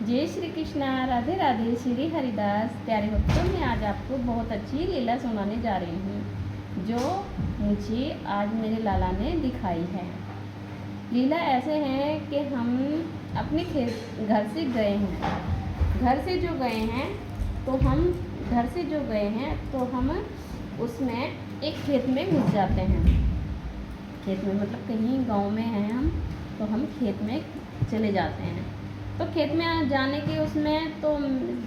जय श्री कृष्णा, राधे राधे, श्री हरिदास। प्यारे भक्तों, मैं आज आपको बहुत अच्छी लीला सुनाने जा रही हूँ जो मुझे आज मेरे लाला ने दिखाई है। लीला ऐसे है कि हम अपने घर से गए हैं, घर से जो गए हैं तो हम उसमें एक खेत में घुस जाते हैं। खेत में मतलब कहीं गांव में हैं हम, तो हम खेत में चले जाते हैं। तो खेत में जाने के उसमें तो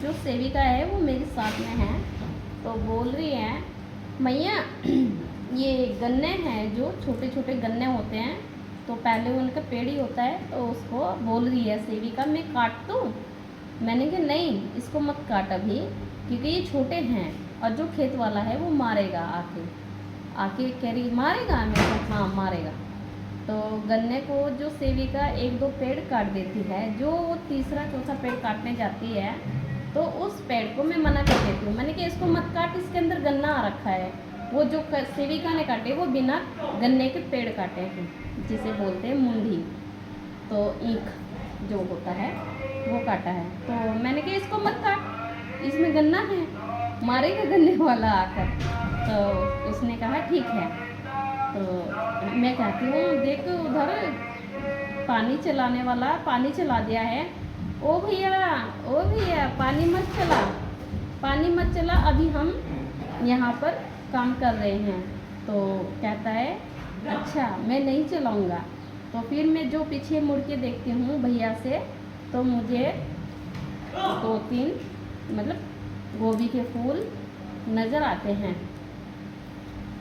जो सेविका है वो मेरे साथ में है, तो बोल रही है, मैया ये गन्ने हैं, जो छोटे छोटे गन्ने होते हैं, तो पहले उनका पेड़ ही होता है, तो उसको बोल रही है सेविका, मैं काट दूँ? मैंने कहा नहीं, इसको मत काट अभी, क्योंकि ये छोटे हैं और जो खेत वाला है वो मारेगा आके कह रही मारेगा? मैं कहा हाँ मारेगा। तो गन्ने को जो सेविका एक दो पेड़ काट देती है, जो वो तीसरा चौथा पेड़ काटने जाती है, तो उस पेड़ को मैं मना कर देती हूँ। मैंने कहा इसको मत काट, इसके अंदर गन्ना आ रखा है। वो जो सेविका ने काटे वो बिना गन्ने के पेड़ काटे हैं, जिसे बोलते हैं मुंडी, तो ईख जो होता है वो काटा है। तो मैंने कहा इसको मत काट, इसमें गन्ना है, मारेगा गन्ने वाला आकर। तो उसने कहा ठीक है। तो मैं कहती हूँ देख उधर पानी चलाने वाला पानी चला दिया है, ओ भैया पानी मत चला, अभी हम यहाँ पर काम कर रहे हैं। तो कहता है अच्छा मैं नहीं चलाऊँगा। तो फिर मैं जो पीछे मुड़ के देखती हूँ भैया से, तो मुझे 2-3 मतलब गोभी के फूल नज़र आते हैं।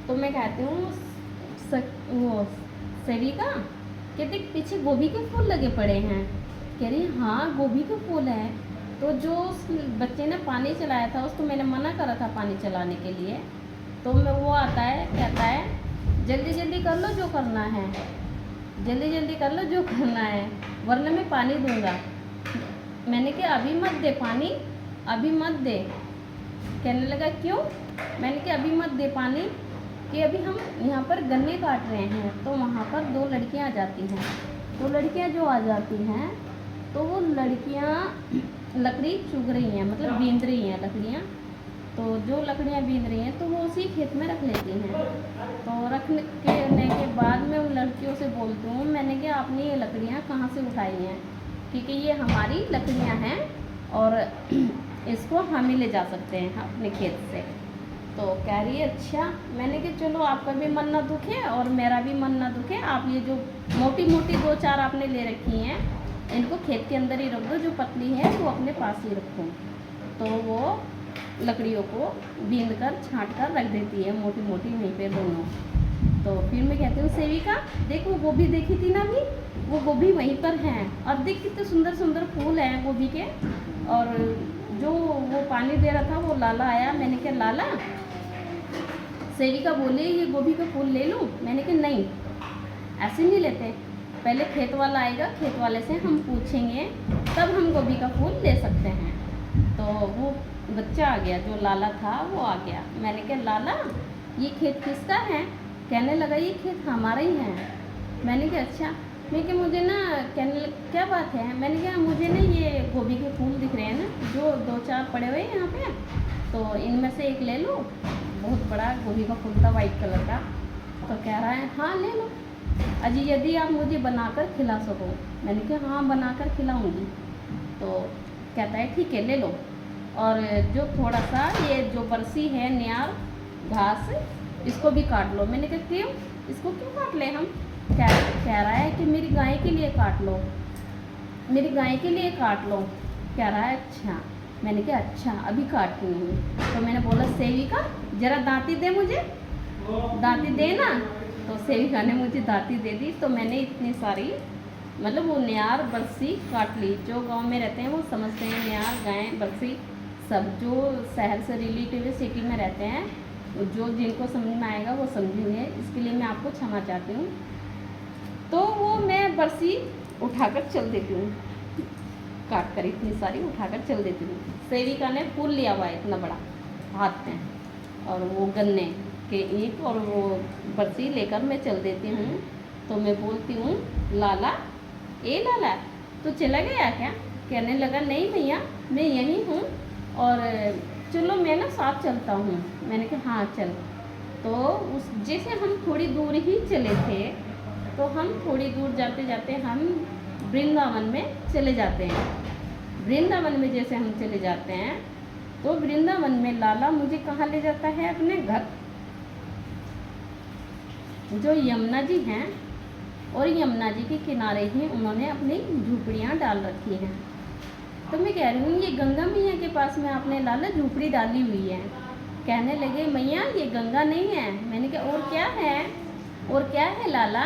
तो मैं कहती हूँ वो सेविका, कहते पीछे गोभी के फूल लगे पड़े हैं। कह रही हाँ गोभी के फूल हैं। तो जो उस बच्चे ने पानी चलाया था उसको मैंने मना करा था पानी चलाने के लिए। तो मैं वो आता है, कहता है जल्दी जल्दी कर लो जो करना है, जल्दी कर लो जो करना है, वरना मैं पानी दूंगा। मैंने कहा अभी मत दे पानी, अभी मत दे। कहने लगा क्यों? मैंने कहा अभी मत दे पानी, कि अभी हम यहाँ पर गन्ने काट रहे हैं। तो वहाँ पर 2 लड़कियाँ आ जाती हैं। तो लड़कियाँ जो आ जाती हैं तो वो लड़कियाँ लकड़ी चुग रही हैं, मतलब बींद रही हैं लकड़ियाँ। तो जो लकड़ियाँ बींद रही हैं तो वो उसी खेत में रख लेती हैं। तो रखने के बाद में उन लड़कियों से बोलती हूँ, मैंने कहा आपने ये लकड़ियाँ कहाँ से उठाई हैं, क्योंकि ये हमारी लकड़ियाँ हैं और इसको हम ही ले जा सकते हैं अपने खेत से। तो कह रही है अच्छा। मैंने कहा चलो आपका भी मन ना दुखे और मेरा भी मन ना दुखे, आप ये जो मोटी मोटी 2-4 आपने ले रखी हैं इनको खेत के अंदर ही रख दो, जो पतली है वो अपने पास ही रखो। तो वो लकड़ियों को बींद कर छाँट कर रख देती है मोटी मोटी वहीं पे दोनों। तो फिर मैं कहती हूँ सेविका देख वो गोभी देखी थी ना अभी, वो गोभी वहीं पर हैं, और देख कितने सुंदर सुंदर फूल हैं गोभी के। और जो वो पानी दे रहा था वो लाला आया। मैंने कहा लाला, सेविका बोले ये गोभी का फूल ले लूँ? मैंने कहा नहीं, ऐसे नहीं लेते, पहले खेत वाला आएगा, खेत वाले से हम पूछेंगे तब हम गोभी का फूल ले सकते हैं। तो वो बच्चा आ गया, जो लाला था वो आ गया। मैंने कहा लाला ये खेत किसका है? कहने लगा ये खेत हमारा ही है। मैंने कहा अच्छा। मैं कहा मुझे ना, कहने क्या बात है? मैंने कहा मुझे ना ये गोभी के फूल दिख रहे हैं ना, जो 2-4 पड़े हुए हैं यहाँ पे, तो इनमें से एक ले लो। बहुत बड़ा गोभी का फूल था वाइट कलर का। तो कह रहा है हाँ ले लो अजी, यदि आप मुझे बनाकर खिला सको। मैंने कहा हाँ बनाकर खिलाऊंगी। तो कहता है ठीक है ले लो, और जो थोड़ा सा ये जो बरसी है न्यार घास, इसको भी काट लो। मैंने कहा क्यों, इसको क्यों काट ले हम? कह रहा है कि मेरी गाय के लिए काट लो, मेरी गाय के लिए काट लो। कह रहा है अच्छा। मैंने कहा अच्छा अभी काटती हूँ। तो मैंने बोला सेविका जरा दांती दे मुझे, दांती दे ना। तो सेविका ने मुझे दांती दे दी। तो मैंने इतनी सारी मतलब वो न्यार बरसी काट ली। जो गांव में रहते हैं वो समझते हैं न्यार गाय बरसी सब, जो शहर से रिलेटिव सिटी में रहते हैं जो जिनको समझ में आएगा वो समझेंगे, इसके लिए मैं आपको क्षमा चाहती हूँ। तो वो मैं बरसी उठाकर चल देती हूँ, काट कर इतनी सारी उठाकर चल देती हूँ। सेविका ने फूल लिया हुआ है इतना बड़ा हाथ में, और वो गन्ने के ईंट और वो बरसी लेकर मैं चल देती हूँ। तो मैं बोलती हूँ लाला, ए लाला तू चला गया क्या? कहने लगा नहीं भैया मैं यहीं हूँ और चलो मैं ना साथ चलता हूँ। मैंने कहा हाँ चल। तो उस जैसे हम थोड़ी दूर ही चले थे तो हम थोड़ी दूर जाते जाते हम वृंदावन में चले जाते हैं। वृंदावन में जैसे हम चले जाते हैं तो वृंदावन में लाला मुझे कहाँ ले जाता है, अपने घर। जो यमुना जी हैं और यमुना जी के किनारे ही उन्होंने अपनी झूपड़ियाँ डाल रखी हैं। तो मैं कह रही हूँ ये गंगा मैया के पास में आपने लाला झूपड़ी डाली हुई है। कहने लगे मैया ये गंगा नहीं है। मैंने कहा और क्या है, और क्या है लाला?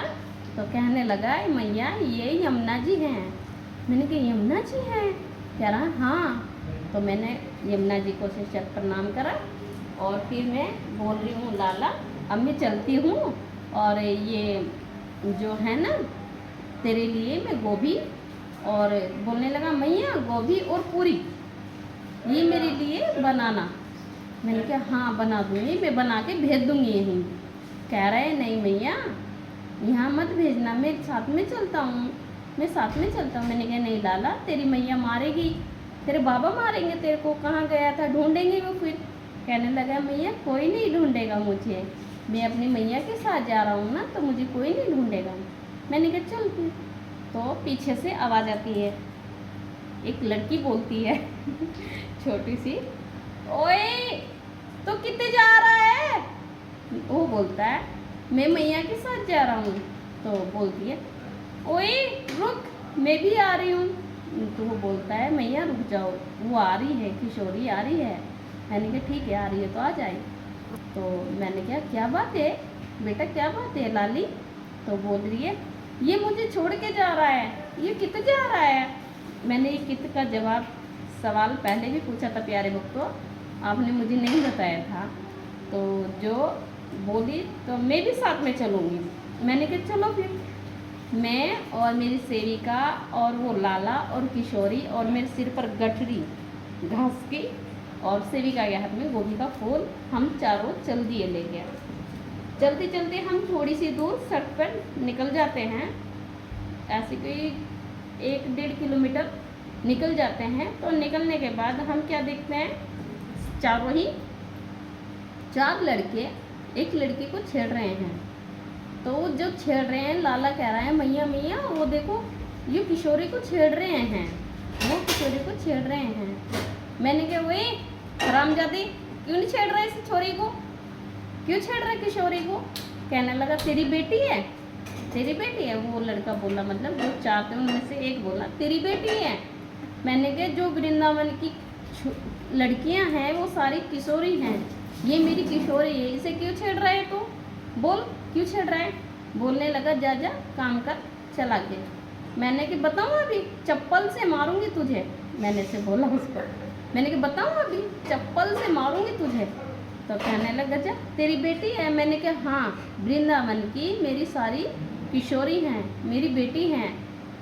तो कहने लगा मैया ये यमुना जी हैं। मैंने कहा यमुना जी हैं? कह रहा हाँ। तो मैंने यमुना जी को शिष्य प्रणाम करा और फिर मैं बोल रही हूँ लाला अब मैं चलती हूँ और ये जो है ना तेरे लिए मैं गोभी, और बोलने लगा मैया गोभी और पूरी ये मेरे लिए बनाना। मैंने कहा हाँ बना दूँगी, मैं बना के भेज दूँगी यहीं। कह रहे नहीं मैया यहाँ मत भेजना, मैं साथ में चलता हूँ, मैं साथ में चलता हूँ। मैंने कहा नहीं लाला तेरी मैया मारेगी, तेरे बाबा मारेंगे तेरे को, कहाँ गया था ढूंढेंगे वो फिर। कहने लगा मैया कोई नहीं ढूंढेगा मुझे, मैं अपनी मैया के साथ जा रहा हूँ ना तो मुझे कोई नहीं ढूंढेगा। मैंने कहा चल फिर। तो पीछे से आवाज़ आती है, एक लड़की बोलती है छोटी सी, ओए तो कितने जा रहा है? वो बोलता है मैं मैया के साथ जा रहा हूँ। तो बोलती है ओए रुक मैं भी आ रही हूँ। तो वो बोलता है मैया रुक जाओ, वो आ रही है, किशोरी आ रही है। मैंने कहा ठीक है आ रही है तो आ जाए। तो मैंने कहा क्या बात है बेटा, क्या बात है लाली? तो बोल रही है ये मुझे छोड़ के जा रहा है, ये कितने जा रहा है? मैंने ये कित का जवाब सवाल पहले भी पूछा था प्यारे भक्तों, आपने मुझे नहीं बताया था। तो जो बोली तो मैं भी साथ में चलूँगी। मैंने कहा चलो फिर। मैं और मेरी सेविका और वो लाला और किशोरी और मेरे सिर पर गठरी घास की और सेविका के हाथ में गोभी का फूल, हम चारों चल दिए ले गया। चलते चलते हम थोड़ी सी दूर सड़क पर निकल जाते हैं, ऐसे कोई 1-1.5 किलोमीटर निकल जाते हैं। तो निकलने के बाद हम क्या देखते हैं, चारों ही 4 लड़के एक लड़की को छेड़ रहे हैं। तो जो छेड़ रहे हैं लाला कह रहा है मैया मैया वो देखो ये किशोरी को छेड़ रहे हैं, वो किशोरी को छेड़ रहे हैं। मैंने कहा वही हरामजादी क्यों नहीं छेड़ रहे इस छोरी को, क्यों छेड़ रहे किशोरी को? कहने लगा तेरी बेटी है, तेरी बेटी है। वो लड़का बोला, मतलब जो 4 थे उनमें से एक बोला तेरी बेटी है। मैंने कहा जो वृंदावन की लड़कियां हैं वो सारी किशोरी हैं, ये मेरी किशोरी है, इसे क्यों छेड़ रहा है तू? बोल क्यों छेड़ रहा है? बोलने लगा जा जा काम कर, चला गया। मैंने कि बताऊँ अभी चप्पल से मारूंगी तुझे, मैंने से बोला उसको। मैंने कि बताऊँ अभी चप्पल से मारूंगी तुझे। तो कहने लगा जा तेरी बेटी है। मैंने कहा हाँ वृंदावन की मेरी सारी किशोरी हैं, मेरी बेटी हैं,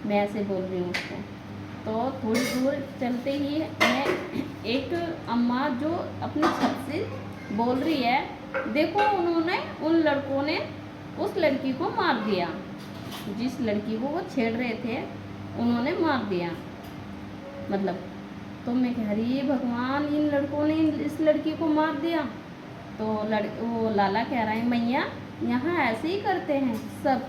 मैं ऐसे बोल रही हूँ उसको। तो थोड़ी दूर चलते ही मैं एक अम्मा जो अपनी छत से बोल रही है देखो उन्होंने उन लड़कों ने उस लड़की को मार दिया, जिस लड़की को वो छेड़ रहे थे उन्होंने मार दिया मतलब। तो मैं कह रही है भगवान इन लड़कों ने इस लड़की को मार दिया। तो वो लाला कह रहा है मैया यहाँ ऐसे ही करते हैं, सब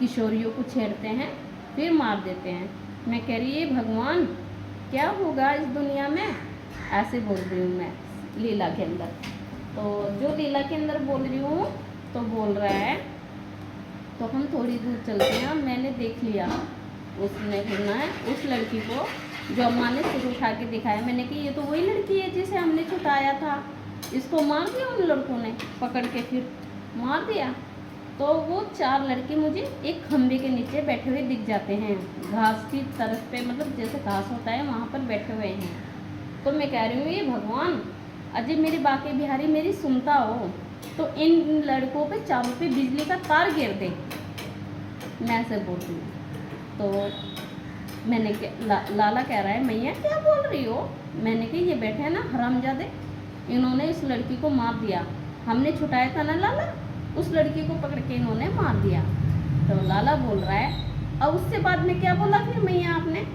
किशोरियों को छेड़ते हैं फिर मार देते हैं। मैं कह रही है भगवान क्या होगा इस दुनिया में, ऐसे बोल रही हूँ मैं लीला के अंदर। तो जो लीला के अंदर बोल रही हूँ तो बोल रहा है। तो हम थोड़ी दूर चलते हैं, मैंने देख लिया उसने सुना है उस लड़की को जो अम्मा ने सिर उठा के दिखाया। मैंने कहा ये तो वही लड़की है जिसे हमने छुटाया था, इसको मार दिया उन लड़कों ने पकड़ के, फिर मार दिया। तो वो 4 लड़के मुझे एक खंबे के नीचे बैठे हुए दिख जाते हैं, घास की तरफ पे, मतलब जैसे घास होता है वहाँ पर बैठे हुए हैं। तो मैं कह रही हूँ ये भगवान अजय मेरे बाके बिहारी मेरी सुनता हो तो इन लड़कों पे चारों पे बिजली का तार गिर दे, मैं ऐसे बोल रही हूँ। तो मैंने लाला कह रहा है मैया क्या बोल रही हो? मैंने कहा ये बैठे हैं ना हरामजादे, इन्होंने इस लड़की को मार दिया, हमने छुटाया था ना लाला, उस लड़की को पकड़ के इन्होंने मार दिया। तो लाला बोल रहा है अब उससे बाद में क्या बोला फिर मैया आपने?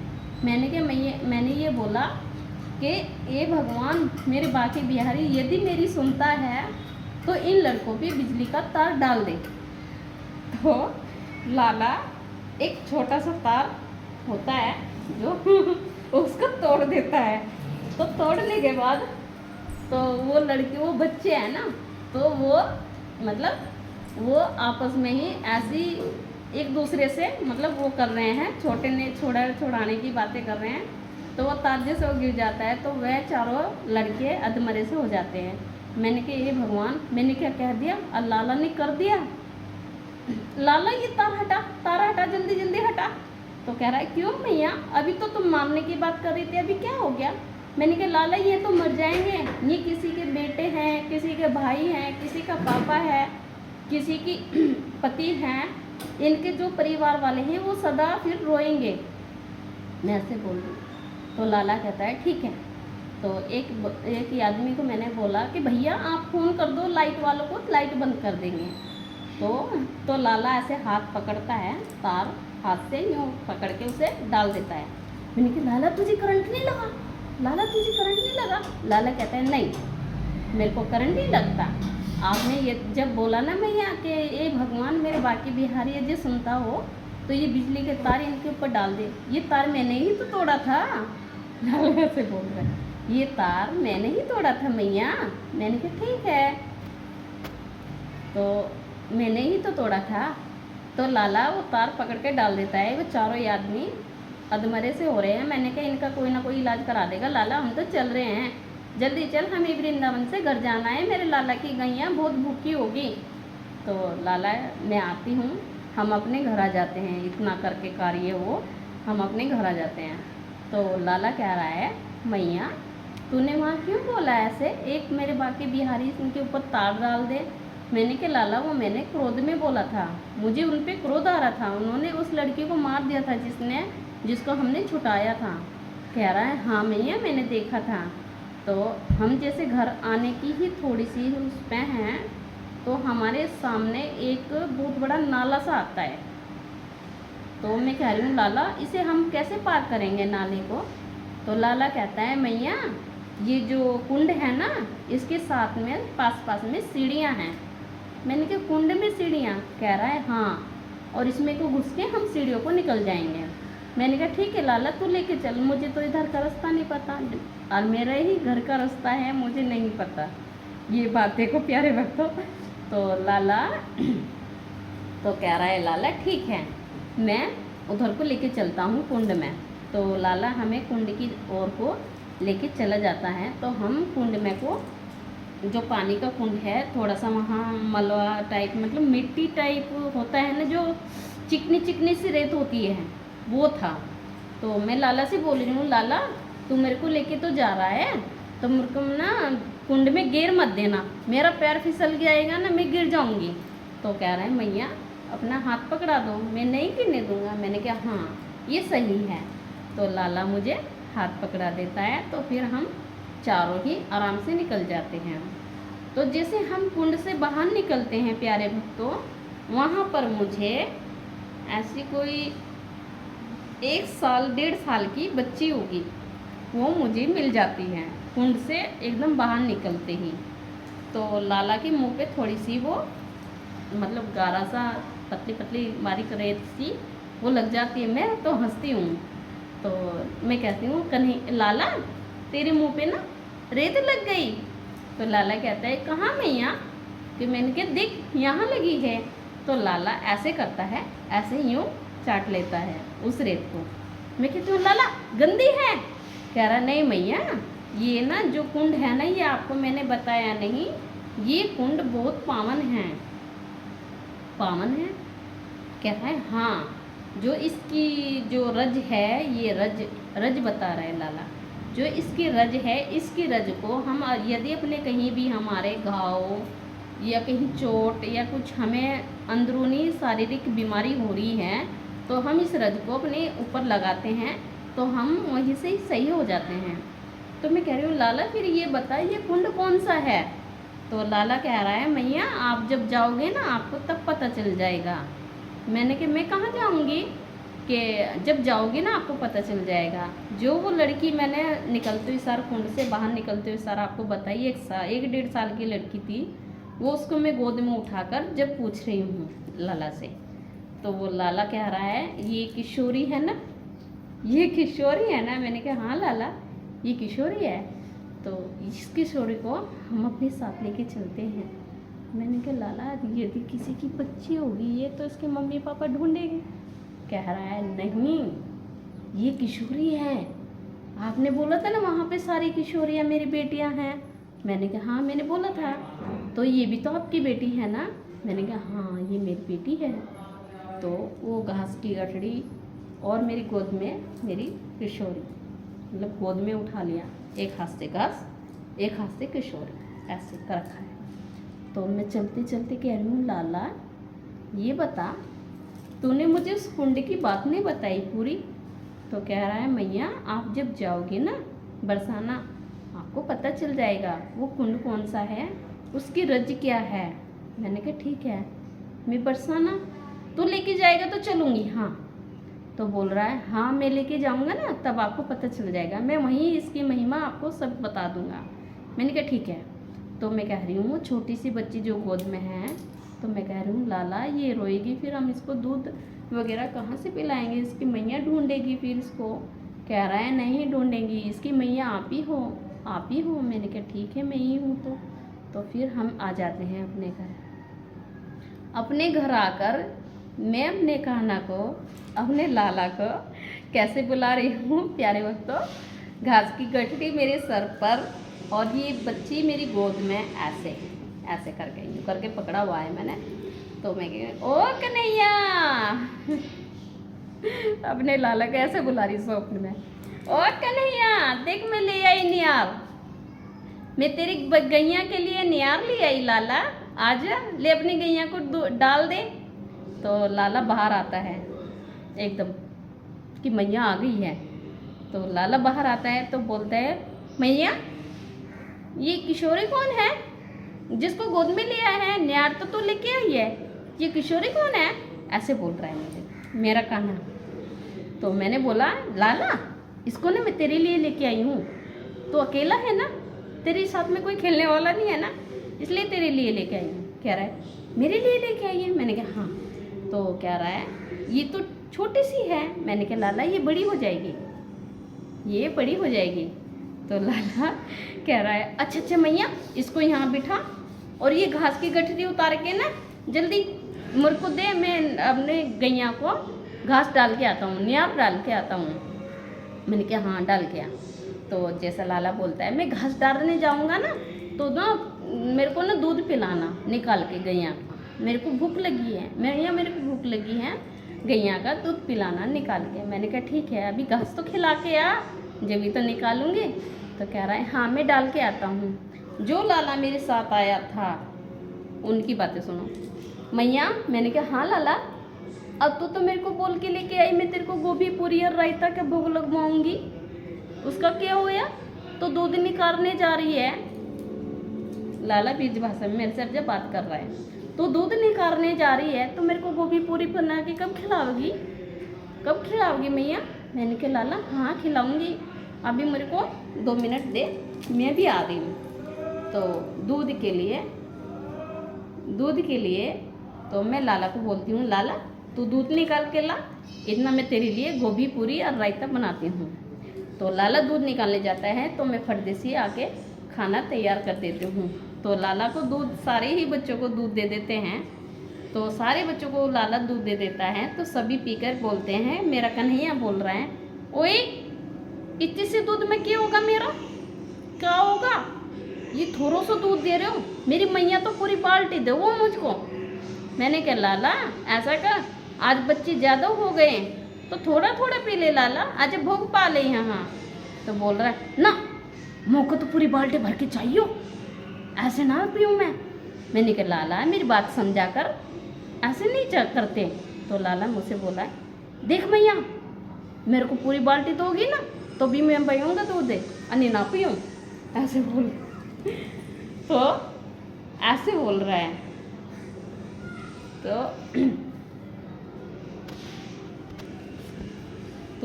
मैंने ये बोला कि ये भगवान मेरे बाकी बिहारी यदि मेरी सुनता है तो इन लड़कों पे बिजली का तार डाल दे। तो लाला एक छोटा सा तार होता है जो उसको तोड़ देता है। तो तोड़ने के बाद तो वो लड़के वो बच्चे हैं ना, तो वो मतलब वो आपस में ही ऐसी एक दूसरे से मतलब वो कर रहे हैं, छुड़ाने की बातें कर रहे हैं। तो वो तार जैसे वो गिर जाता है तो वह चारों लड़के अधमरे से हो जाते हैं। मैंने कहा ये भगवान, मैंने क्या कह दिया और लाला ने कर दिया। लाला ये तार हटा जल्दी जल्दी हटा। तो कह रहा है क्यों भैया, अभी तो तुम मारने की बात कर रही थी, अभी क्या हो गया। मैंने कहा लाला ये तो मर जाएंगे, ये किसी के बेटे हैं, किसी के भाई हैं, किसी का पापा है, किसी की पति हैं, इनके जो परिवार वाले हैं वो सदा फिर रोएंगे। मैं ऐसे बोल रही। तो लाला कहता है ठीक है। तो एक आदमी को मैंने बोला कि भैया आप फ़ोन कर दो लाइट वालों को, लाइट बंद कर देंगे। तो लाला ऐसे हाथ पकड़ता है, तार हाथ से यूँ पकड़ के उसे डाल देता है। मैंने कहा लाला तुझे करंट नहीं लगा, लाला तुझे करंट नहीं लगा। लाला कहता है नहीं मेरे को करंट नहीं लगता, आपने ये जब बोला ना भैया कि ये भगवान मेरे बाकी बिहारी यदि सुनता हो तो ये बिजली के तार इनके ऊपर डाल दे। ये तार मैंने ही तो तोड़ा था। लाला से बोल रहा है ये तार मैंने ही तोड़ा था मैया। मैंने कहा ठीक है, तो मैंने ही तो तोड़ा था। तो लाला वो तार पकड़ के डाल देता है। वो चारों ही आदमी अधमरे से हो रहे हैं। मैंने कहा इनका कोई ना कोई इलाज करा देगा। लाला हम तो चल रहे हैं, जल्दी चल, हमें वृंदावन से घर जाना है, मेरे लाला की गैया बहुत भूखी होगी। तो लाला मैं आती हूँ, हम अपने घर आ जाते हैं, इतना करके कार्य वो हम अपने घर आ जाते हैं। तो लाला कह रहा है मैया तूने वहाँ क्यों बोला ऐसे, एक मेरे बाकी बिहारी उनके ऊपर तार डाल दे। मैंने कहा लाला वो मैंने क्रोध में बोला था, मुझे उन पर क्रोध आ रहा था, उन्होंने उस लड़की को मार दिया था जिसको हमने छुटाया था। कह रहा है हाँ मैया मैंने देखा था। तो हम जैसे घर आने की ही थोड़ी सी उस पे हैं तो हमारे सामने एक बहुत बड़ा नाला सा आता है। तो मैं कह रही हूँ लाला इसे हम कैसे पार करेंगे नाले को। तो लाला कहता है मैया ये जो कुंड है ना इसके साथ में पास में सीढ़ियाँ हैं। मैंने कहा कुंड में सीढ़ियाँ, कह रहा है हाँ, और इसमें को घुस के हम सीढ़ियों को निकल जाएंगे। मैंने कहा ठीक है लाला तू लेके चल, मुझे तो इधर का रास्ता नहीं पता और मेरा ही घर का रास्ता है, मुझे नहीं पता। ये बातें को प्यारे भक्तों। तो लाला तो कह रहा है लाला ठीक है मैं उधर को लेके चलता हूँ कुंड में। तो लाला हमें कुंड की ओर को लेके चला जाता है। तो हम कुंड में को जो पानी का कुंड है थोड़ा सा वहाँ मलवा टाइप मतलब मिट्टी टाइप होता है ना, जो चिकनी सी रेत होती है वो था। तो मैं लाला से बोल रही हूँ लाला तू मेरे को लेके तो जा रहा है तो मेरे को ना कुंड में गिर मत देना, मेरा पैर फिसल जाएगा ना मैं गिर जाऊँगी। तो कह रहा है मैया अपना हाथ पकड़ा दो, मैं नहीं गिरने दूँगा। मैंने कहा हाँ ये सही है। तो लाला मुझे हाथ पकड़ा देता है। तो फिर हम चारों ही आराम से निकल जाते हैं। तो जैसे हम कुंड से बाहर निकलते हैं प्यारे भक्तों, वहाँ पर मुझे ऐसी कोई 1 साल 1.5 साल की बच्ची होगी वो मुझे मिल जाती है कुंड से एकदम बाहर निकलते ही। तो लाला के मुंह पे थोड़ी सी वो मतलब गारा सा पतली बारीक रेत सी वो लग जाती है। मैं तो हंसती हूँ। तो मैं कहती हूँ कन्हैया लाला तेरे मुंह पे ना रेत लग गई। तो लाला कहता है कहाँ मैया, कि मैंने कहा देख यहाँ लगी है। तो लाला ऐसे करता है, ऐसे यूँ चाट लेता है उस रेत को। मैं कहती हूँ लाला गंदी है। कह रहा नहीं मैया ये ना जो कुंड है ना ये आपको मैंने बताया नहीं, ये कुंड बहुत पावन है। पावन है? कहता है हाँ, जो इसकी जो रज है ये रज बता रहा है लाला, जो इसकी रज है इसकी रज को हम यदि अपने कहीं भी हमारे घाव या कहीं चोट या कुछ हमें अंदरूनी शारीरिक बीमारी हो रही है तो हम इस रज को अपने ऊपर लगाते हैं तो हम वहीं से ही सही हो जाते हैं। तो मैं कह रही हूँ लाला फिर ये बता ये कुंड कौन सा है। तो लाला कह रहा है मैया आप जब जाओगे ना आपको तब पता चल जाएगा। मैंने कहा मैं कहाँ जाऊँगी। कि जब जाओगे ना आपको पता चल जाएगा। जो वो लड़की मैंने निकलते हुए सार कुंड से बाहर निकलते हुए सार आपको बताई, 1-1.5 साल की लड़की थी वो, उसको मैं गोद में उठाकर जब पूछ रही हूँ लाला से, तो वो लाला कह रहा है ये किशोरी है ना, ये किशोरी है ना। मैंने कहा हाँ लाला ये किशोरी है, तो इस किशोरी को हम अपने साथ लेके चलते हैं। मैंने कहा लाला यदि किसी की बच्ची होगी ये तो इसके मम्मी पापा ढूंढेंगे। कह रहा है नहीं ये किशोरी है, आपने बोला था ना वहाँ पे सारी किशोरियाँ मेरी बेटियाँ हैं। मैंने कहा हाँ मैंने बोला था, तो ये भी तो आपकी बेटी है ना। मैंने कहा हाँ ये मेरी बेटी है। तो वो घास की गठड़ी और मेरी गोद में मेरी किशोरी, मतलब गोद में उठा लिया, एक हाथ से घास एक हाथ से किशोरी ऐसे कर रखा है। तो मैं चलते चलते कह रही हूँ लाला ये बता तूने मुझे उस कुंड की बात नहीं बताई पूरी। तो कह रहा है मैया आप जब जाओगे ना बरसाना आपको पता चल जाएगा वो कुंड कौन सा है, उसकी रज क्या है। मैंने कहा ठीक है मैं बरसाना, तू लेके जाएगा तो चलूँगी। हाँ तो बोल रहा है हाँ मैं लेके जाऊँगा ना तब आपको पता चल जाएगा, मैं वहीं इसकी महिमा आपको सब बता दूँगा। मैंने कहा ठीक है। तो मैं कह रही हूँ छोटी सी बच्ची जो गोद में है, तो मैं कह रही हूँ लाला ये रोएगी फिर हम इसको दूध वगैरह कहाँ से पिलाएंगे, इसकी मैया ढूंढेगी फिर इसको। कह रहा है नहीं ढूंढेंगी, इसकी मैया आप ही हो, आप ही हो। मैंने कहा ठीक है मैं ही हूँ। तो फिर हम आ जाते हैं अपने घर। अपने घर आकर मैं अपने कान्हा को अपने लाला को कैसे बुला रही हूँ प्यारे वक्तों, घास की गठरी मेरे सर पर और ये बच्ची मेरी गोद में ऐसे ऐसे करके यूँ करके पकड़ा हुआ है मैंने। तो मैं कह ओ कन्हैया अपने लाला को ऐसे बुला रही स्वप्न में, ओ कन्हैया देख मैं ले आई नियार, मैं तेरी गैया के लिए नियार ले आई लाला, आजा ले अपनी गैया को डाल दे। तो लाला बाहर आता है एकदम कि मैया आ गई है। तो लाला बाहर आता है तो बोलता है मैया ये किशोरी कौन है जिसको गोद में लिया है, न्यार तो तू लेके आई है, ये किशोरी कौन है, ऐसे बोल रहा है मुझे मेरा कान्हा। तो मैंने बोला लाला इसको ना मैं तेरे लिए लेके आई हूँ, तो अकेला है ना, तेरे साथ में कोई खेलने वाला नहीं है ना, इसलिए तेरे लिए लेके आई हूँ। कह रहा है मेरे लिए लेके आई है। मैंने कहा हाँ। तो कह रहा है ये तो छोटी सी है। मैंने कहा लाला ये बड़ी हो जाएगी, ये बड़ी हो जाएगी। तो लाला कह रहा है अच्छा अच्छा मैया इसको यहाँ बिठा और ये घास की गठरी उतार के ना जल्दी मेरे को दे, मैं अपने गैया को घास डाल के आता हूँ, न्यार डाल के आता हूँ। मैंने कहा हाँ डाल के आ। तो जैसा लाला बोलता है मैं घास डालने जाऊँगा ना तो ना मेरे को ना दूध पिलाना निकाल के गैया, मेरे को भूख लगी है, मेरे को भूख लगी है, गैया का दूध पिलाना निकाल के। मैंने कहा ठीक है अभी घास तो खिला के आ जब भी तो निकालूंगी। तो कह रहा है हाँ मैं डाल के आता हूँ। जो लाला मेरे साथ आया था उनकी बातें सुनो मैया। मैंने कहा हाँ लाला अब तो मेरे को बोल के लेके आई मैं तेरे को गोभी पूरी और रायता का भोग लगवाऊंगी, उसका क्या होया, तो दूध निकालने जा रही है। लाला बीज भाषा में मेरे से जब बात कर रहा है तो दूध निकालने जा रही है तो मेरे को गोभी पूरी बना के कब खिलाओगी, कब खिलाओगी मैया। मैंने कहा लाला हाँ खिलाऊंगी, अभी मेरे को 2 मिनट दे मैं भी आ रही हूँ। तो दूध के लिए तो मैं लाला को बोलती हूँ लाला तू दूध निकाल के ला, इतना मैं तेरे लिए गोभी पूरी और रायता बनाती हूँ। तो लाला दूध निकालने जाता है तो मैं फटदेसी आके खाना तैयार कर देती हूँ। तो लाला को दूध, सारे ही बच्चों को दूध दे देते हैं। तो सारे बच्चों को लाला दूध दे देता है तो सभी पीकर बोलते हैं, मेरा कन्हैया बोल रहा है ओए इतने से दूध में क्या होगा, मेरा क्या होगा, ये थोड़ा सा दूध दे रहे हो, मेरी मैया तो पूरी बाल्टी दे वो मुझको। मैंने कहा लाला ऐसा कर, आज बच्चे ज़्यादा हो गए तो थोड़ा थोड़ा पी ले लाला, आज भोग पा ले यहाँ। तो बोल रहा है ना मुझको तो पूरी बाल्टी भर के चाहिए, ऐसे ना पीऊँ मैं। मैंने कहा लाला मेरी बात समझा कर, ऐसे नहीं करते। तो लाला मुझसे बोला देख मैया मेरे को पूरी बाल्टी दोगी ना तो भी मैं पीऊँगा दूध, अन्य ना पीऊँ, ऐसे बोल। तो ऐसे बोल रहा है। तो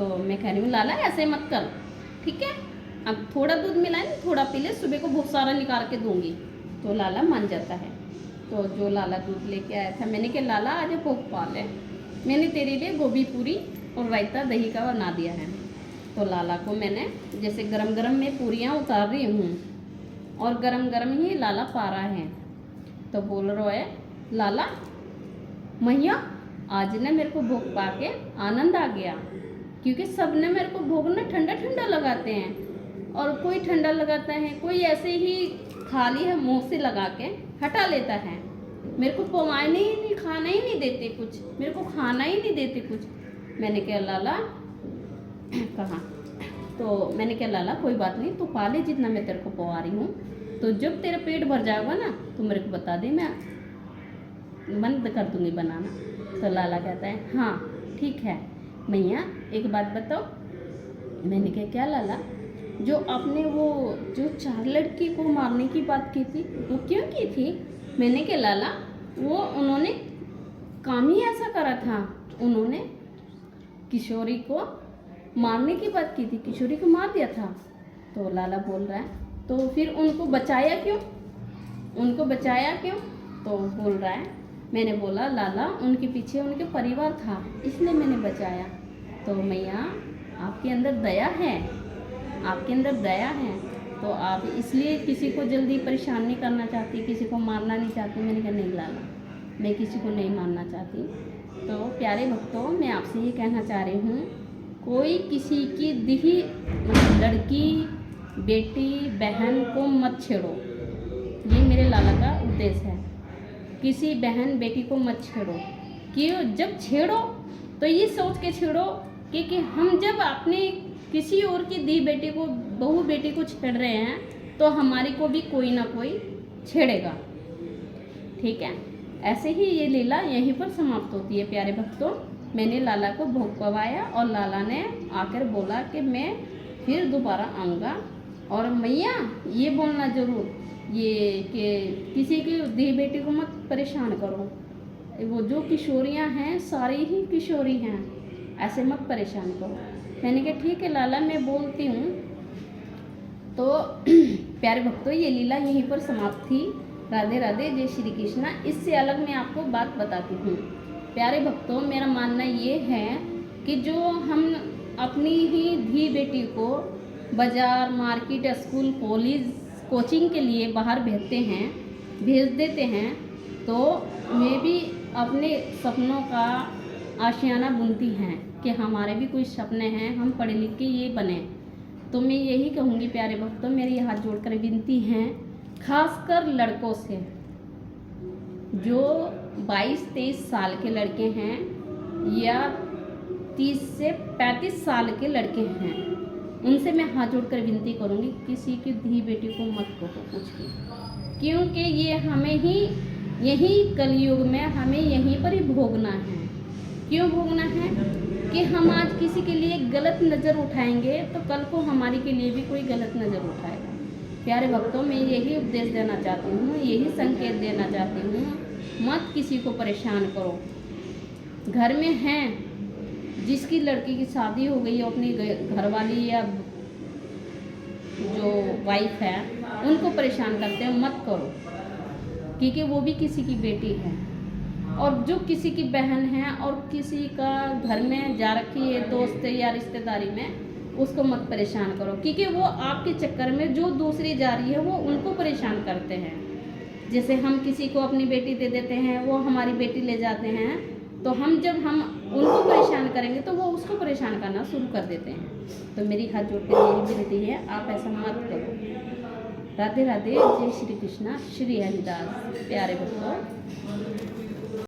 तो मैं कह रही हूँ लाला ऐसे मत कर, ठीक है, अब थोड़ा दूध मिलाए ना, थोड़ा पी ले, सुबह को बहुत सारा निकाल के दूंगी। तो लाला मान जाता है। तो जो लाला दूध लेके आया था, मैंने कहा लाला आज भोग पाल है, मैंने तेरे लिए गोभी पूरी और रायता दही का बना दिया है। तो लाला को मैंने जैसे गरम गरम में पूरियाँ उतार रही हूँ और गरम गरम ही लाला पा रहा है। तो बोल रहा है लाला मैया आज ना मेरे को भोग पा के आनंद आ गया, क्योंकि सब ने मेरे को भोग ना ठंडा ठंडा लगाते हैं, और कोई ठंडा लगाता है, कोई ऐसे ही खाली है मुँह से लगा के हटा लेता है। मेरे को पवाने ही नहीं, खाना ही नहीं देते कुछ, मेरे को खाना ही नहीं देते कुछ। मैंने कहा लाला कहाँ, तो मैंने कहा लाला कोई बात नहीं, तू पा ले जितना मैं तेरे को पवा रही हूँ, तो जब तेरा पेट भर जाएगा ना तो मेरे को बता दे, मैं बंद कर दूँगी बनाना। तो लाला कहता है हाँ ठीक है मैया, एक बात बताओ। मैंने कहा क्या लाला, जो आपने वो जो 4 लड़की को मारने की बात की थी वो क्यों की थी? मैंने कहा लाला वो उन्होंने काम ही ऐसा करा था, उन्होंने किशोरी को मारने की बात की थी, किशोरी को मार दिया था। तो लाला बोल रहा है तो फिर उनको बचाया क्यों, उनको बचाया क्यों? तो बोल रहा है मैंने बोला लाला उनके पीछे उनके परिवार था इसलिए मैंने बचाया। तो मैया आपके अंदर दया है, आपके अंदर दया है, तो आप इसलिए किसी को जल्दी परेशान नहीं करना चाहती, किसी को मारना नहीं चाहती। मैंने कहा नहीं लाला, मैं किसी को नहीं मारना चाहती। तो प्यारे भक्तों, मैं आपसे ये कहना चाह रही हूँ, कोई किसी की दी लड़की बेटी बहन को मत छेड़ो, ये मेरे लाला का उद्देश्य है। किसी बहन बेटी को मत छेड़ो, क्यों? जब छेड़ो तो ये सोच के छेड़ो कि हम जब अपने किसी और की दी बेटी को, बहू बेटी को छेड़ रहे हैं तो हमारी को भी कोई ना कोई छेड़ेगा, ठीक है। ऐसे ही ये लीला यहीं पर समाप्त होती है। प्यारे भक्तों, मैंने लाला को भोग पवाया और लाला ने आकर बोला कि मैं फिर दोबारा आऊँगा, और मैया ये बोलना ज़रूर ये कि किसी की दी बेटी को मत परेशान करो, वो जो किशोरियाँ हैं सारी ही किशोरी हैं, ऐसे मत परेशान करो। मैंने कहा ठीक है लाला मैं बोलती हूँ। तो प्यारे भक्तों, ये लीला यहीं पर समाप्त थी। राधे राधे, जय श्री कृष्णा। इससे अलग मैं आपको बात बताती हूँ। प्यारे भक्तों, मेरा मानना ये है कि जो हम अपनी ही धी बेटी को बाज़ार, मार्केट, स्कूल, कॉलेज, कोचिंग के लिए बाहर भेज देते हैं, तो मैं भी अपने सपनों का आशियाना बुनती हैं कि हमारे भी कुछ सपने हैं, हम पढ़े लिख के ये बने। तो मैं यही कहूँगी प्यारे भक्तों, मेरी हाथ जोड़कर विनती हैं, खासकर लड़कों से, जो 22-23 साल के लड़के हैं या 30 से 35 साल के लड़के हैं, उनसे मैं हाथ जोड़कर विनती करूँगी किसी की धी बेटी को मत कहो कुछ भी, क्योंकि ये हमें ही यही कलयुग में हमें यहीं पर ही भोगना है। क्यों भोगना है कि हम आज किसी के लिए गलत नज़र उठाएंगे तो कल को हमारे के लिए भी कोई गलत नज़र उठाएगा। प्यारे भक्तों, मैं यही उपदेश देना चाहती हूँ, यही संकेत देना चाहती हूँ, मत किसी को परेशान करो। घर में हैं जिसकी लड़की की शादी हो गई है, अपनी घरवाली या जो वाइफ है उनको परेशान करते हैं, मत करो, क्योंकि वो भी किसी की बेटी है। और जो किसी की बहन है और किसी का घर में जा रखी है दोस्त या रिश्तेदारी में, उसको मत परेशान करो, क्योंकि वो आपके चक्कर में जो दूसरी जा रही है वो उनको परेशान करते हैं। जैसे हम किसी को अपनी बेटी दे देते हैं, वो हमारी बेटी ले जाते हैं, तो जब हम उनको परेशान करेंगे तो वो उसको परेशान करना शुरू कर देते हैं। तो मेरी हाथ जोड़कर यही विनती है, आप ऐसा मत करो। राधे राधे, जय श्री कृष्णा, श्री हरिदास। प्यारे भक्तों।